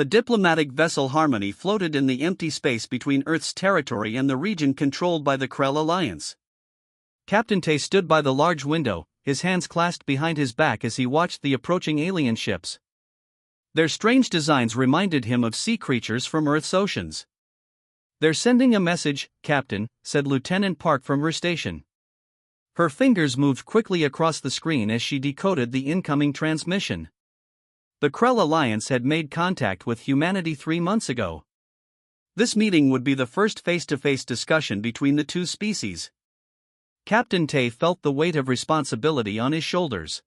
The diplomatic vessel Harmony floated in the empty space between Earth's territory and the region controlled by the Krell Alliance. Captain Tay stood by the large window, his hands clasped behind his back as he watched the approaching alien ships. Their strange designs reminded him of sea creatures from Earth's oceans. "They're sending a message, Captain," said Lieutenant Park from her station. Her fingers moved quickly across the screen as she decoded the incoming transmission. The Krell Alliance had made contact with humanity 3 months ago. This meeting would be the first face-to-face discussion between the two species. Captain Tay felt the weight of responsibility on his shoulders.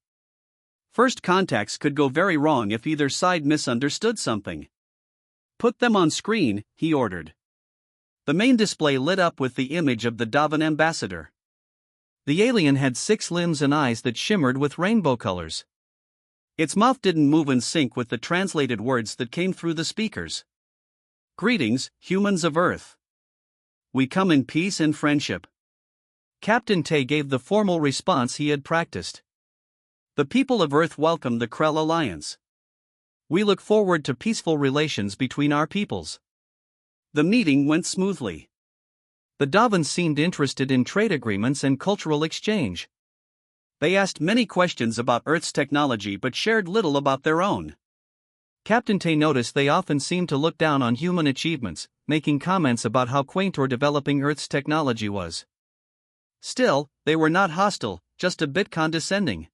First contacts could go very wrong if either side misunderstood something. "Put them on screen," he ordered. The main display lit up with the image of the Davan ambassador. The alien had 6 limbs and eyes that shimmered with rainbow colors. Its mouth didn't move in sync with the translated words that came through the speakers. "Greetings, humans of Earth. We come in peace and friendship." Captain Tay gave the formal response he had practiced. "The people of Earth welcome the Krell Alliance. We look forward to peaceful relations between our peoples." The meeting went smoothly. The Davans seemed interested in trade agreements and cultural exchange. They asked many questions about Earth's technology but shared little about their own. Captain Tay noticed they often seemed to look down on human achievements, making comments about how quaint or developing Earth's technology was. Still, they were not hostile, just a bit condescending.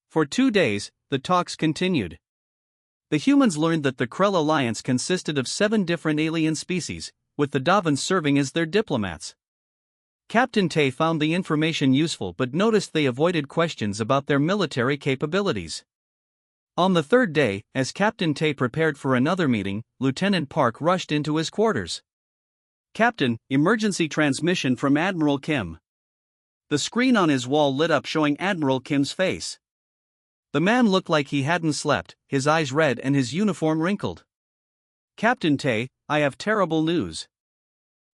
For 2 days, the talks continued. The humans learned that the Krell Alliance consisted of 7 different alien species, with the Davans serving as their diplomats. Captain Tay found the information useful but noticed they avoided questions about their military capabilities. On the 3rd day, as Captain Tay prepared for another meeting, Lieutenant Park rushed into his quarters. "Captain, emergency transmission from Admiral Kim." The screen on his wall lit up showing Admiral Kim's face. The man looked like he hadn't slept, his eyes red and his uniform wrinkled. "Captain Tay, I have terrible news.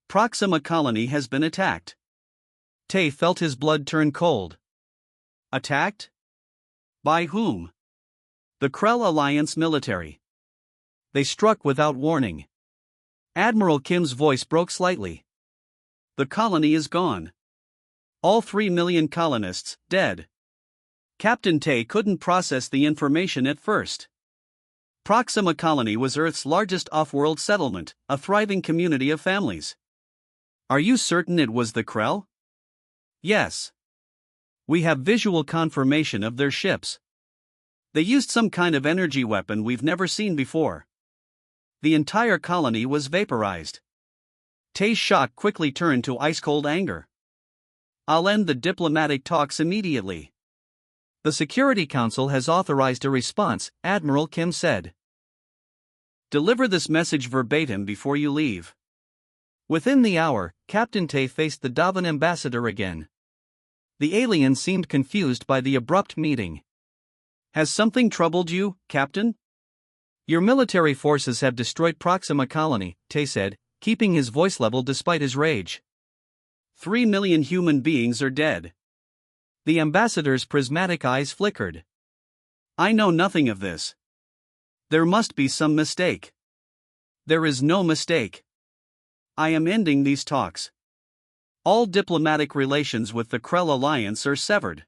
Proxima Colony has been attacked." Tay felt his blood turn cold. "Attacked? By whom?" "The Krell Alliance military. They struck without warning." Admiral Kim's voice broke slightly. "The colony is gone. All 3 million colonists, dead." Captain Tay couldn't process the information at first. Proxima Colony was Earth's largest off-world settlement, a thriving community of families. "Are you certain it was the Krell?" "Yes. We have visual confirmation of their ships. They used some kind of energy weapon we've never seen before. The entire colony was vaporized." Tay's shock quickly turned to ice-cold anger. "I'll end the diplomatic talks immediately." "The Security Council has authorized a response," Admiral Kim said. "Deliver this message verbatim before you leave." Within the hour, Captain Tay faced the Davan ambassador again. The alien seemed confused by the abrupt meeting. "Has something troubled you, Captain?" "Your military forces have destroyed Proxima Colony," Tay said, keeping his voice level despite his rage. 3 million human beings are dead." The ambassador's prismatic eyes flickered. "I know nothing of this. There must be some mistake." "There is no mistake. I am ending these talks. All diplomatic relations with the Krell Alliance are severed."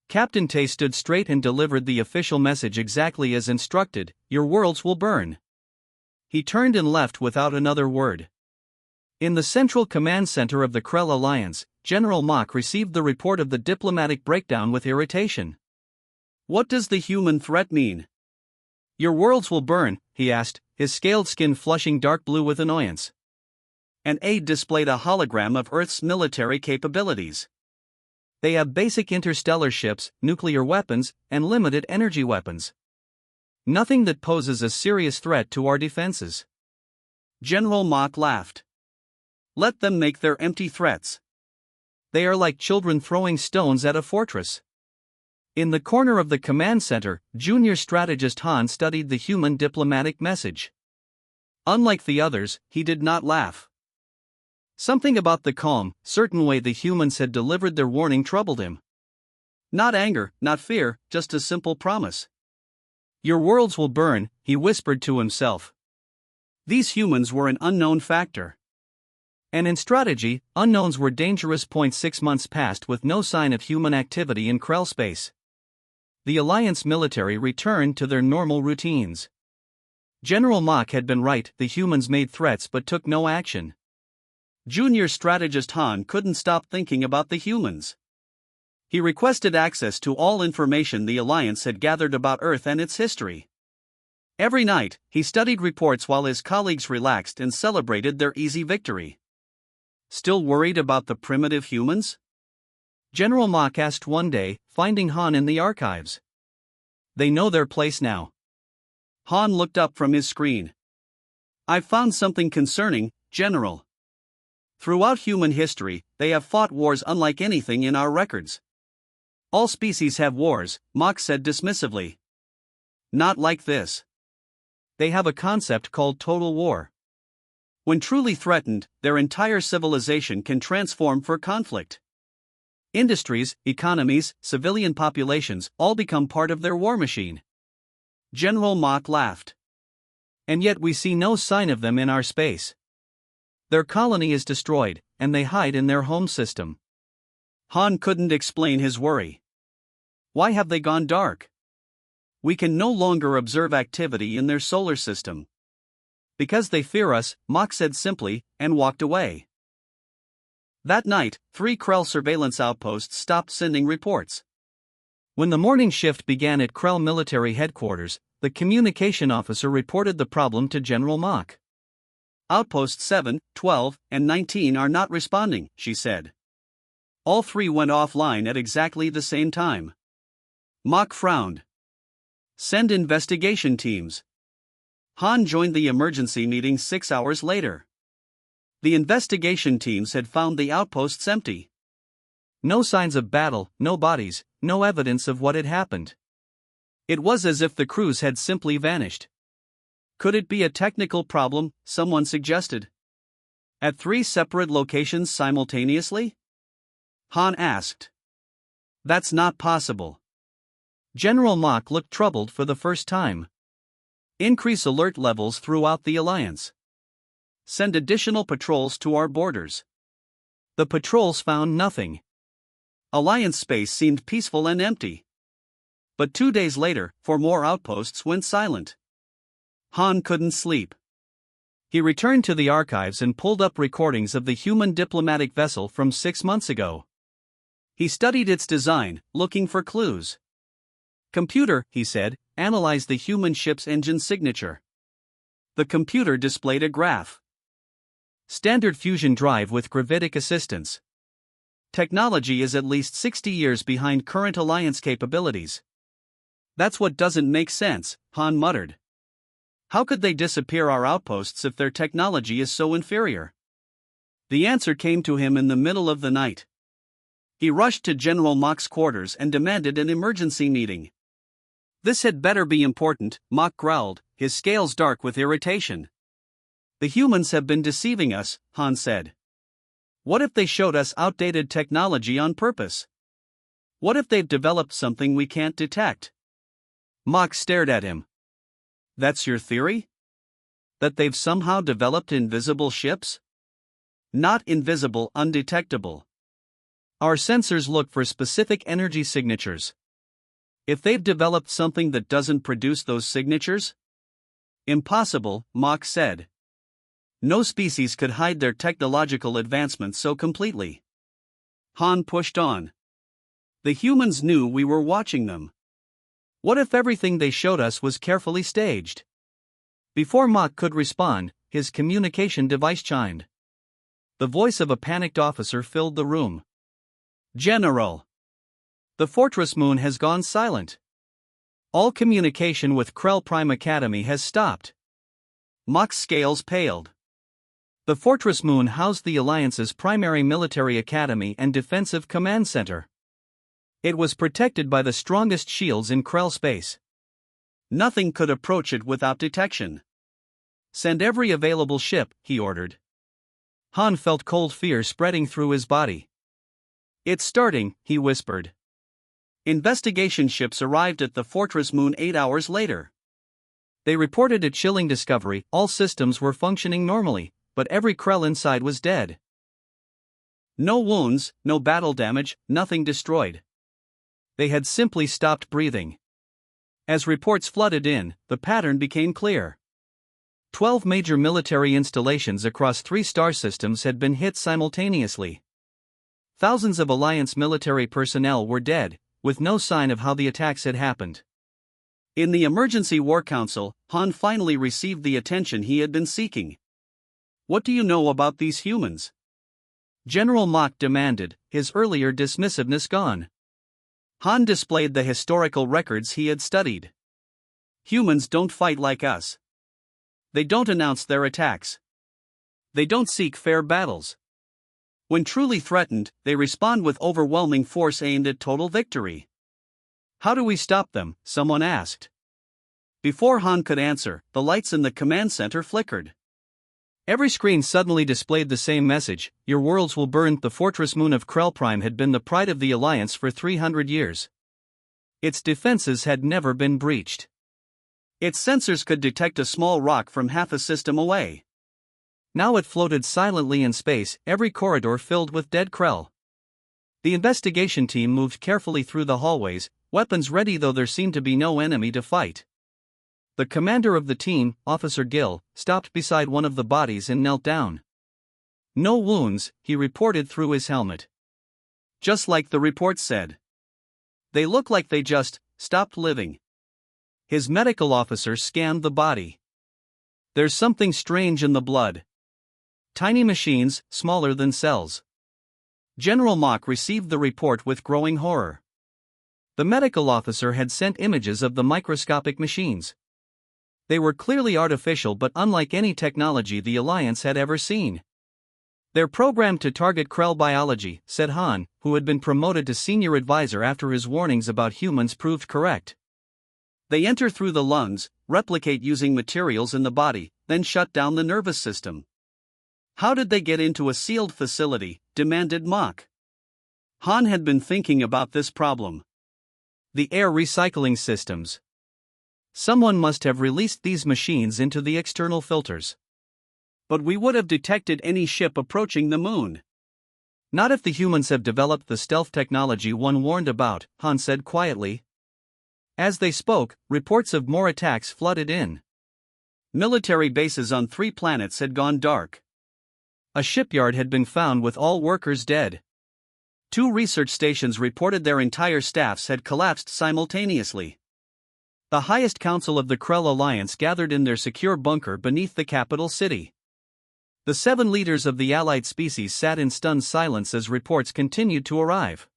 Captain Tay stood straight and delivered the official message exactly as instructed: "Your worlds will burn." He turned and left without another word. In the central command center of the Krell Alliance, General Mock received the report of the diplomatic breakdown with irritation. "What does the human threat mean?" "Your worlds will burn," he asked, his scaled skin flushing dark blue with annoyance. An aide displayed a hologram of Earth's military capabilities. "They have basic interstellar ships, nuclear weapons, and limited energy weapons. Nothing that poses a serious threat to our defenses." General Mock laughed. "Let them make their empty threats. They are like children throwing stones at a fortress." In the corner of the command center, junior strategist Han studied the human diplomatic message. Unlike the others, he did not laugh. Something about the calm, certain way the humans had delivered their warning troubled him. Not anger, not fear, just a simple promise. Your worlds will burn, he whispered to himself. These humans were an unknown factor. And in strategy, unknowns were dangerous. 6 months passed with no sign of human activity in Krell space. The Alliance military returned to their normal routines. General Mach had been right, the humans made threats but took no action. Junior strategist Han couldn't stop thinking about the humans. He requested access to all information the Alliance had gathered about Earth and its history. Every night, he studied reports while his colleagues relaxed and celebrated their easy victory. Still worried about the primitive humans? General Mach asked one day, finding Han in the archives. They know their place now. Han looked up from his screen. I've found something concerning, General. Throughout human history, they have fought wars unlike anything in our records. All species have wars, Mach said dismissively. Not like this. They have a concept called total war. When truly threatened, their entire civilization can transform for conflict. Industries, economies, civilian populations all become part of their war machine. General Mach laughed. And yet we see no sign of them in our space. Their colony is destroyed, and they hide in their home system. Han couldn't explain his worry. Why have they gone dark? We can no longer observe activity in their solar system. Because they fear us, Mach said simply, and walked away. That night, 3 Krell surveillance outposts stopped sending reports. When the morning shift began at Krell military headquarters, the communication officer reported the problem to General Mach. Outposts 7, 12, and 19 are not responding, she said. All 3 went offline at exactly the same time. Mach frowned. Send investigation teams. Han joined the emergency meeting 6 hours later. The investigation teams had found the outposts empty. No signs of battle, no bodies, no evidence of what had happened. It was as if the crews had simply vanished. Could it be a technical problem, someone suggested? At 3 separate locations simultaneously? Han asked. That's not possible. General Mach looked troubled for the first time. Increase alert levels throughout the Alliance. Send additional patrols to our borders. The patrols found nothing. Alliance space seemed peaceful and empty. But 2 days later, 4 more outposts went silent. Han couldn't sleep. He returned to the archives and pulled up recordings of the human diplomatic vessel from 6 months ago. He studied its design, looking for clues. Computer, he said, analyze the human ship's engine signature. The computer displayed a graph. Standard fusion drive with gravitic assistance. Technology is at least 60 years behind current Alliance capabilities. That's what doesn't make sense, Han muttered. How could they disappear our outposts if their technology is so inferior? The answer came to him in the middle of the night. He rushed to General Mach's quarters and demanded an emergency meeting. This had better be important, Mach growled, his scales dark with irritation. The humans have been deceiving us, Han said. What if they showed us outdated technology on purpose? What if they've developed something we can't detect? Mach stared at him. That's your theory? That they've somehow developed invisible ships? Not invisible, undetectable. Our sensors look for specific energy signatures. If they've developed something that doesn't produce those signatures? Impossible, Mach said. No species could hide their technological advancements so completely. Han pushed on. The humans knew we were watching them. What if everything they showed us was carefully staged? Before Mach could respond, his communication device chimed. The voice of a panicked officer filled the room. General! The Fortress Moon has gone silent. All communication with Krell Prime Academy has stopped. Mach's scales paled. The Fortress Moon housed the Alliance's primary military academy and defensive command center. It was protected by the strongest shields in Krell space. Nothing could approach it without detection. Send every available ship, he ordered. Han felt cold fear spreading through his body. It's starting, he whispered. Investigation ships arrived at the fortress moon 8 hours later. They reported a chilling discovery: all systems were functioning normally, but every Krell inside was dead. No wounds, no battle damage, nothing destroyed. They had simply stopped breathing. As reports flooded in, the pattern became clear. 12 major military installations across 3 star systems had been hit simultaneously. Thousands of Alliance military personnel were dead, with no sign of how the attacks had happened. In the Emergency War Council, Han finally received the attention he had been seeking. "What do you know about these humans?" General Mach demanded, his earlier dismissiveness gone. Han displayed the historical records he had studied. "Humans don't fight like us. They don't announce their attacks. They don't seek fair battles. When truly threatened, they respond with overwhelming force aimed at total victory." "How do we stop them?" someone asked. Before Han could answer, the lights in the command center flickered. Every screen suddenly displayed the same message: "Your worlds will burn." The fortress moon of Krell Prime had been the pride of the Alliance for 300 years. Its defenses had never been breached. Its sensors could detect a small rock from half a system away. Now it floated silently in space, every corridor filled with dead Krell. The investigation team moved carefully through the hallways, weapons ready though there seemed to be no enemy to fight. The commander of the team, Officer Gill, stopped beside one of the bodies and knelt down. "No wounds," he reported through his helmet. "Just like the report said. They look like they just stopped living." His medical officer scanned the body. "There's something strange in the blood. Tiny machines, smaller than cells." General Mach received the report with growing horror. The medical officer had sent images of the microscopic machines. They were clearly artificial but unlike any technology the Alliance had ever seen. "They're programmed to target Krell biology," said Han, who had been promoted to senior advisor after his warnings about humans proved correct. "They enter through the lungs, replicate using materials in the body, then shut down the nervous system." "How did they get into a sealed facility?" demanded Mach. Han had been thinking about this problem. "The air recycling systems. Someone must have released these machines into the external filters." "But we would have detected any ship approaching the moon." "Not if the humans have developed the stealth technology one warned about," Han said quietly. As they spoke, reports of more attacks flooded in. Military bases on 3 planets had gone dark. A shipyard had been found with all workers dead. 2 research stations reported their entire staffs had collapsed simultaneously. The highest council of the Krell Alliance gathered in their secure bunker beneath the capital city. The 7 leaders of the allied species sat in stunned silence as reports continued to arrive.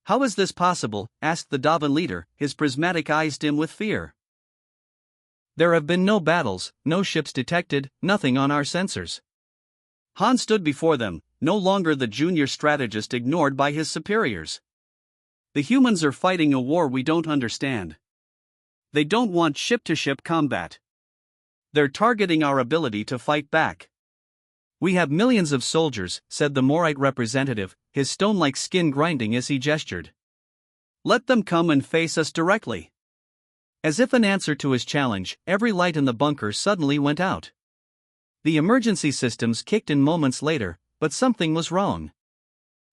"How is this possible?" asked the Davan leader, his prismatic eyes dim with fear. "There have been no battles, no ships detected, nothing on our sensors." Han stood before them, no longer the junior strategist ignored by his superiors. "The humans are fighting a war we don't understand. They don't want ship-to-ship combat. They're targeting our ability to fight back." "We have millions of soldiers," said the Morite representative, his stone-like skin grinding as he gestured. "Let them come and face us directly." As if in answer to his challenge, every light in the bunker suddenly went out. The emergency systems kicked in moments later, but something was wrong.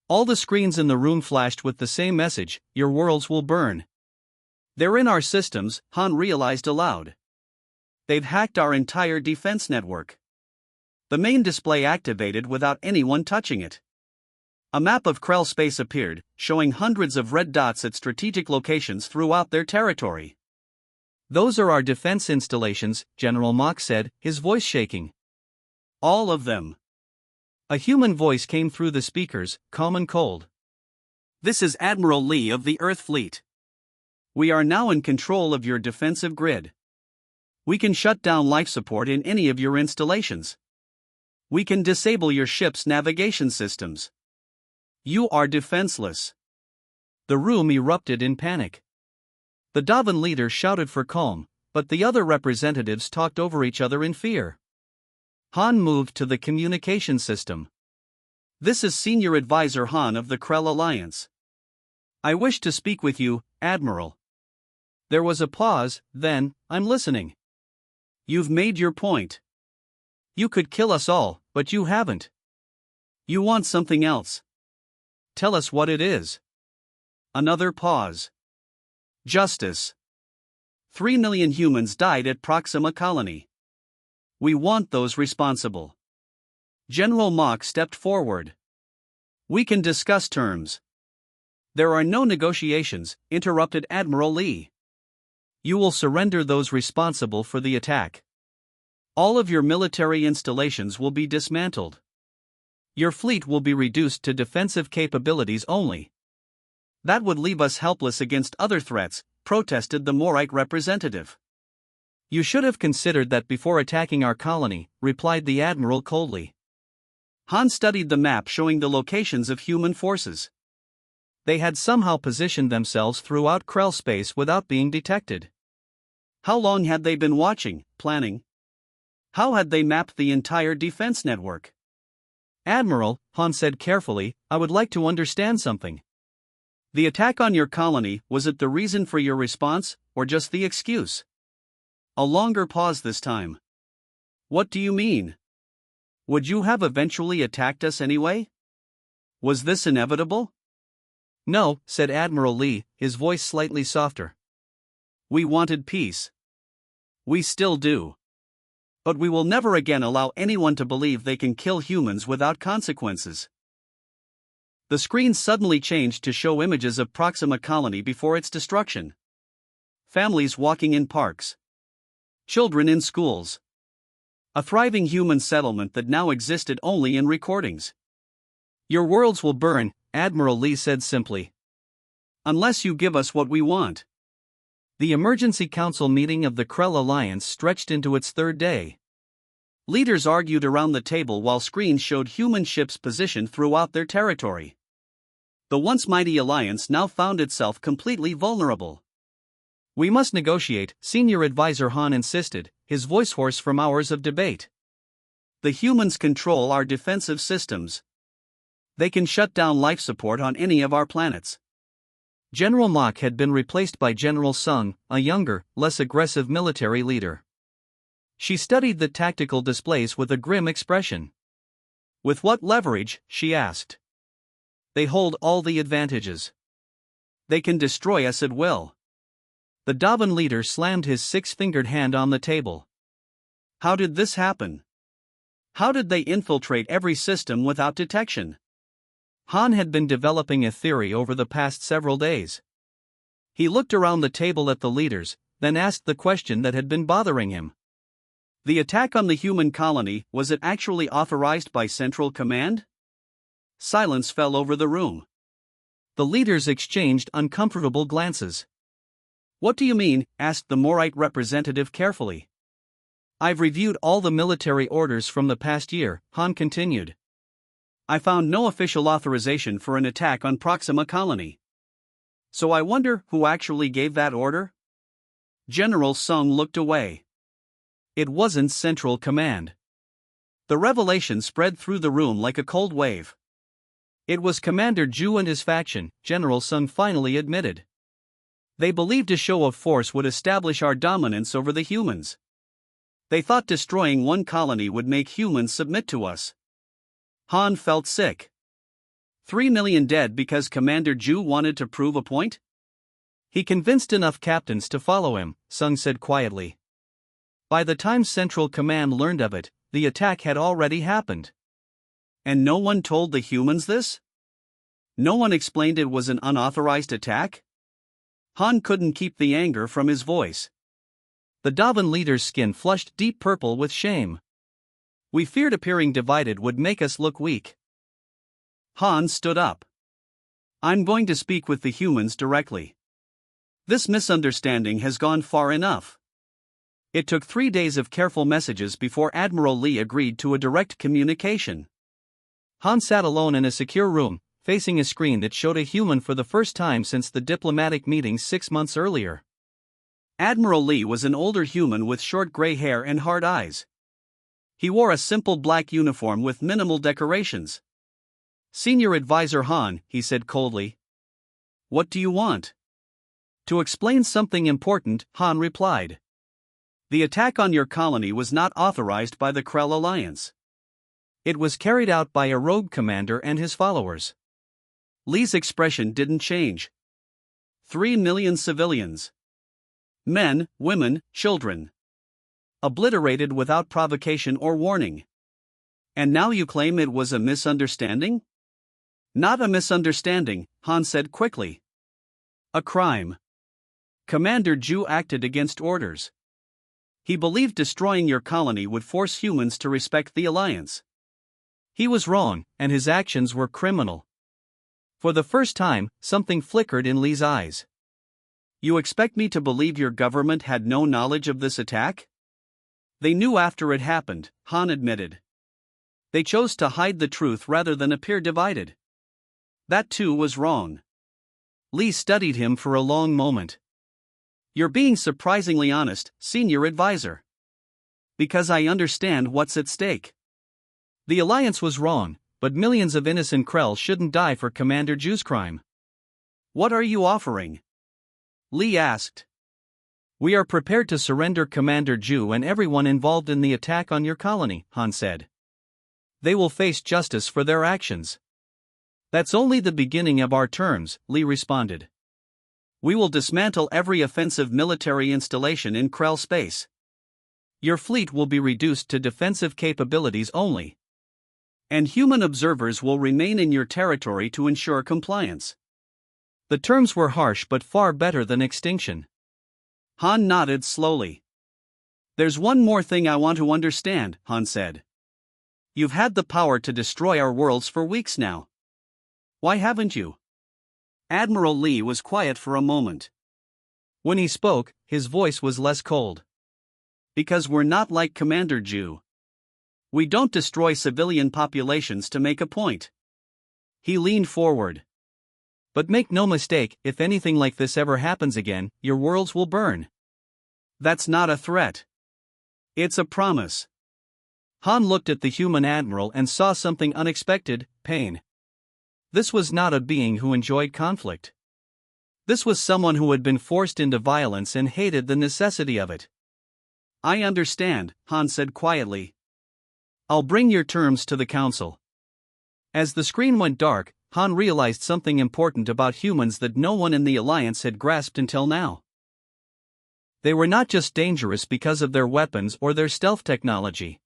All the screens in the room flashed with the same message: "Your worlds will burn." "They're in our systems," Han realized aloud. "They've hacked our entire defense network." The main display activated without anyone touching it. A map of Krell space appeared, showing hundreds of red dots at strategic locations throughout their territory. "Those are our defense installations," General Mach said, his voice shaking. "All of them." A human voice came through the speakers, calm and cold. "This is Admiral Lee of the Earth Fleet. We are now in control of your defensive grid. We can shut down life support in any of your installations. We can disable your ship's navigation systems. You are defenseless." The room erupted in panic. The Davan leader shouted for calm, but the other representatives talked over each other in fear. Han moved to the communication system. "This is Senior Advisor Han of the Krell Alliance. I wish to speak with you, Admiral. There was a pause, then, I'm listening. You've made your point. You could kill us all, but you haven't. You want something else. Tell us what it is. Another pause. Justice. 3 million humans died at Proxima Colony. We want those responsible. General Mock stepped forward. We can discuss terms. There are no negotiations, interrupted Admiral Lee. You will surrender those responsible for the attack. All of your military installations will be dismantled. Your fleet will be reduced to defensive capabilities only. That would leave us helpless against other threats, protested the Morite representative. You should have considered that before attacking our colony, replied the Admiral coldly. Han studied the map showing the locations of human forces. They had somehow positioned themselves throughout Krell space without being detected. How long had they been watching, planning? How had they mapped the entire defense network? Admiral, Han said carefully, I would like to understand something. The attack on your colony, was it the reason for your response, or just the excuse? A longer pause this time. What do you mean? Would you have eventually attacked us anyway? Was this inevitable? No, said Admiral Lee, his voice slightly softer. We wanted peace. We still do. But we will never again allow anyone to believe they can kill humans without consequences. The screen suddenly changed to show images of Proxima Colony before its destruction. Families walking in parks. Children in schools. A thriving human settlement that now existed only in recordings. Your worlds will burn, Admiral Lee said simply. Unless you give us what we want. The Emergency Council meeting of the Krell Alliance stretched into its third day. Leaders argued around the table while screens showed human ships positioned throughout their territory. The once mighty alliance now found itself completely vulnerable. We must negotiate, Senior Advisor Han insisted, his voice hoarse from hours of debate. The humans control our defensive systems. They can shut down life support on any of our planets. General Mock had been replaced by General Sung, a younger, less aggressive military leader. She studied the tactical displays with a grim expression. With what leverage, she asked. They hold all the advantages. They can destroy us at will. The Davan leader slammed his six-fingered hand on the table. How did this happen? How did they infiltrate every system without detection? Han had been developing a theory over the past several days. He looked around the table at the leaders, then asked the question that had been bothering him. The attack on the human colony, was it actually authorized by Central Command? Silence fell over the room. The leaders exchanged uncomfortable glances. What do you mean? Asked the Morite representative carefully. I've reviewed all the military orders from the past year, Han continued. I found no official authorization for an attack on Proxima Colony. So I wonder who actually gave that order? General Sung looked away. It wasn't Central Command. The revelation spread through the room like a cold wave. It was Commander Ju and his faction, General Sung finally admitted. They believed a show of force would establish our dominance over the humans. They thought destroying one colony would make humans submit to us. Han felt sick. 3 million dead because Commander Ju wanted to prove a point? He convinced enough captains to follow him, Sung said quietly. By the time Central Command learned of it, the attack had already happened. And no one told the humans this? No one explained it was an unauthorized attack? Han couldn't keep the anger from his voice. The Davan leader's skin flushed deep purple with shame. We feared appearing divided would make us look weak. Han stood up. I'm going to speak with the humans directly. This misunderstanding has gone far enough. It took 3 days of careful messages before Admiral Lee agreed to a direct communication. Han sat alone in a secure room, facing a screen that showed a human for the first time since the diplomatic meeting 6 months earlier. Admiral Lee was an older human with short gray hair and hard eyes. He wore a simple black uniform with minimal decorations. Senior Advisor Han, he said coldly. What do you want? To explain something important, Han replied. The attack on your colony was not authorized by the Krell Alliance. It was carried out by a rogue commander and his followers. Lee's expression didn't change. 3 million civilians. Men, women, children. Obliterated without provocation or warning. And now you claim it was a misunderstanding? Not a misunderstanding, Han said quickly. A crime. Commander Ju acted against orders. He believed destroying your colony would force humans to respect the Alliance. He was wrong, and his actions were criminal. For the first time, something flickered in Lee's eyes. You expect me to believe your government had no knowledge of this attack? They knew after it happened, Han admitted. They chose to hide the truth rather than appear divided. That too was wrong. Lee studied him for a long moment. You're being surprisingly honest, senior advisor. Because I understand what's at stake. The Alliance was wrong, but millions of innocent Krell shouldn't die for Commander Ju's crime. What are you offering? Lee asked. We are prepared to surrender Commander Ju and everyone involved in the attack on your colony, Han said. They will face justice for their actions. That's only the beginning of our terms, Lee responded. We will dismantle every offensive military installation in Krell space. Your fleet will be reduced to defensive capabilities only. And human observers will remain in your territory to ensure compliance. The terms were harsh but far better than extinction. Han nodded slowly. There's one more thing I want to understand, Han said. You've had the power to destroy our worlds for weeks now. Why haven't you? Admiral Lee was quiet for a moment. When he spoke, his voice was less cold. Because we're not like Commander Ju. We don't destroy civilian populations to make a point. He leaned forward. But make no mistake, if anything like this ever happens again, your worlds will burn. That's not a threat. It's a promise. Han looked at the human admiral and saw something unexpected: pain. This was not a being who enjoyed conflict. This was someone who had been forced into violence and hated the necessity of it. I understand, Han said quietly. I'll bring your terms to the council. As the screen went dark, Han realized something important about humans that no one in the Alliance had grasped until now. They were not just dangerous because of their weapons or their stealth technology.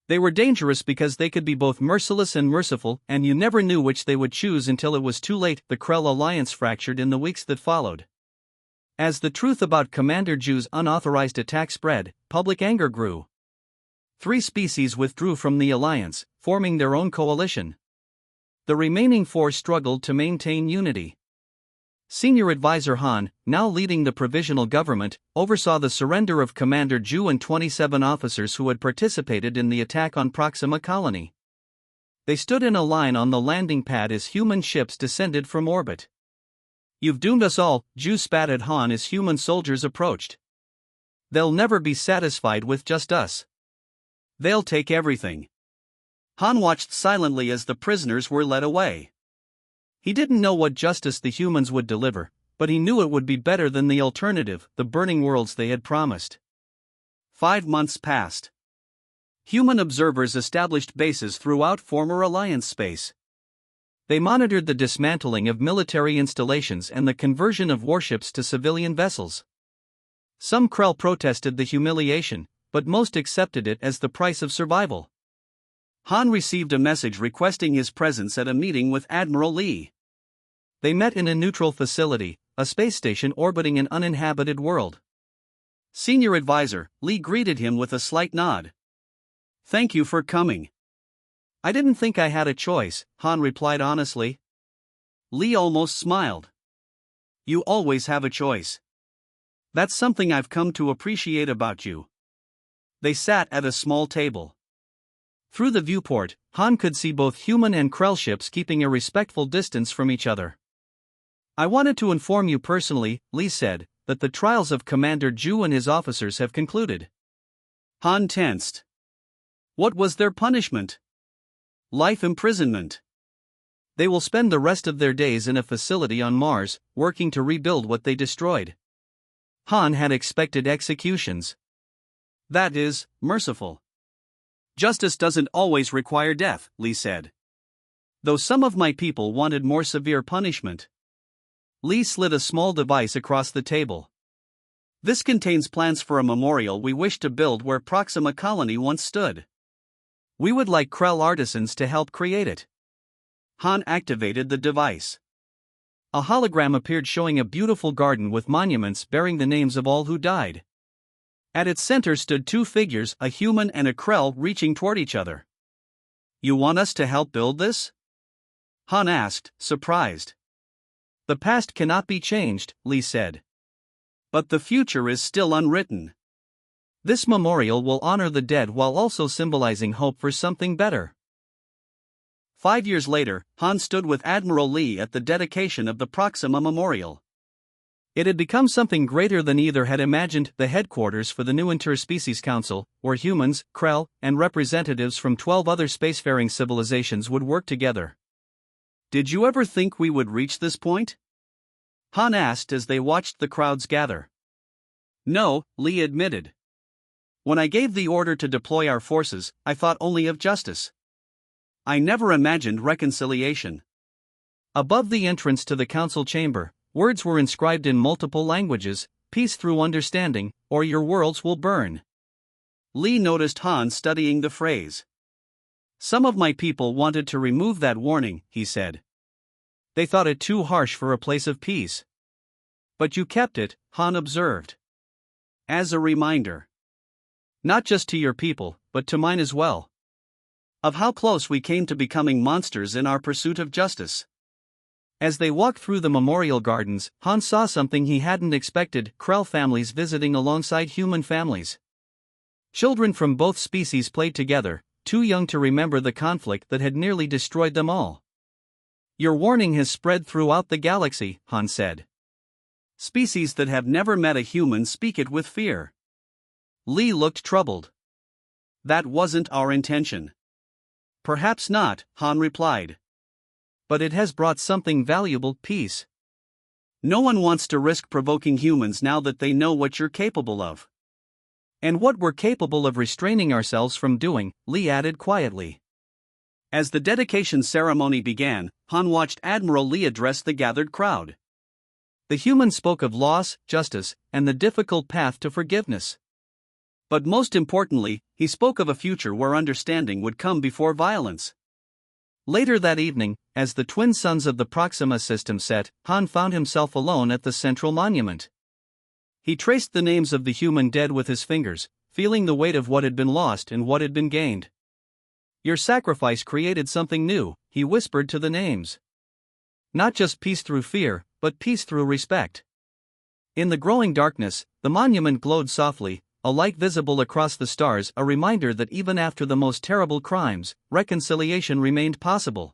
They were dangerous because they could be both merciless and merciful, and you never knew which they would choose until it was too late. The Krell Alliance fractured in the weeks that followed. As the truth about Commander Ju's unauthorized attack spread, public anger grew. 3 species withdrew from the Alliance, forming their own coalition. The remaining 4 struggled to maintain unity. Senior Advisor Han, now leading the provisional government, oversaw the surrender of Commander Ju and 27 officers who had participated in the attack on Proxima Colony. They stood in a line on the landing pad as human ships descended from orbit. You've doomed us all, Ju spat at Han as human soldiers approached. They'll never be satisfied with just us. They'll take everything. Han watched silently as the prisoners were led away. He didn't know what justice the humans would deliver, but he knew it would be better than the alternative, the burning worlds they had promised. 5 months passed. Human observers established bases throughout former Alliance space. They monitored the dismantling of military installations and the conversion of warships to civilian vessels. Some Krell protested the humiliation, but most accepted it as the price of survival. Han received a message requesting his presence at a meeting with Admiral Lee. They met in a neutral facility, a space station orbiting an uninhabited world. Senior Advisor, Lee greeted him with a slight nod. Thank you for coming. I didn't think I had a choice, Han replied honestly. Lee almost smiled. You always have a choice. That's something I've come to appreciate about you. They sat at a small table. Through the viewport, Han could see both human and Krell ships keeping a respectful distance from each other. I wanted to inform you personally, Lee said, that the trials of Commander Ju and his officers have concluded. Han tensed. What was their punishment? Life imprisonment. They will spend the rest of their days in a facility on Mars, working to rebuild what they destroyed. Han had expected executions. That is, merciful. Justice doesn't always require death, Lee said. Though some of my people wanted more severe punishment. Lee slid a small device across the table. This contains plans for a memorial we wish to build where Proxima Colony once stood. We would like Krell artisans to help create it. Han activated the device. A hologram appeared showing a beautiful garden with monuments bearing the names of all who died. At its center stood two figures, a human and a Krell, reaching toward each other. You want us to help build this? Han asked, surprised. The past cannot be changed, Lee said. But the future is still unwritten. This memorial will honor the dead while also symbolizing hope for something better. 5 years later, Han stood with Admiral Lee at the dedication of the Proxima Memorial. It had become something greater than either had imagined. The headquarters for the new Interspecies Council, where humans, Krell, and representatives from 12 other spacefaring civilizations would work together. Did you ever think we would reach this point? Han asked as they watched the crowds gather. No, Lee admitted. When I gave the order to deploy our forces, I thought only of justice. I never imagined reconciliation. Above the entrance to the council chamber, words were inscribed in multiple languages: peace through understanding, or your worlds will burn. Lee noticed Han studying the phrase. Some of my people wanted to remove that warning, he said. They thought it too harsh for a place of peace. But you kept it, Han observed. As a reminder. Not just to your people, but to mine as well. Of how close we came to becoming monsters in our pursuit of justice. As they walked through the memorial gardens, Han saw something he hadn't expected: Krell families visiting alongside human families. Children from both species played together, too young to remember the conflict that had nearly destroyed them all. Your warning has spread throughout the galaxy, Han said. Species that have never met a human speak it with fear. Lee looked troubled. That wasn't our intention. Perhaps not, Han replied. But it has brought something valuable: peace. No one wants to risk provoking humans now that they know what you're capable of. And what we're capable of restraining ourselves from doing, Lee added quietly. As the dedication ceremony began, Han watched Admiral Lee address the gathered crowd. The human spoke of loss, justice, and the difficult path to forgiveness. But most importantly, he spoke of a future where understanding would come before violence. Later that evening, as the twin suns of the Proxima system set, Han found himself alone at the central monument. He traced the names of the human dead with his fingers, feeling the weight of what had been lost and what had been gained. Your sacrifice created something new, he whispered to the names. Not just peace through fear, but peace through respect. In the growing darkness, the monument glowed softly, a light visible across the stars, a reminder that even after the most terrible crimes, reconciliation remained possible.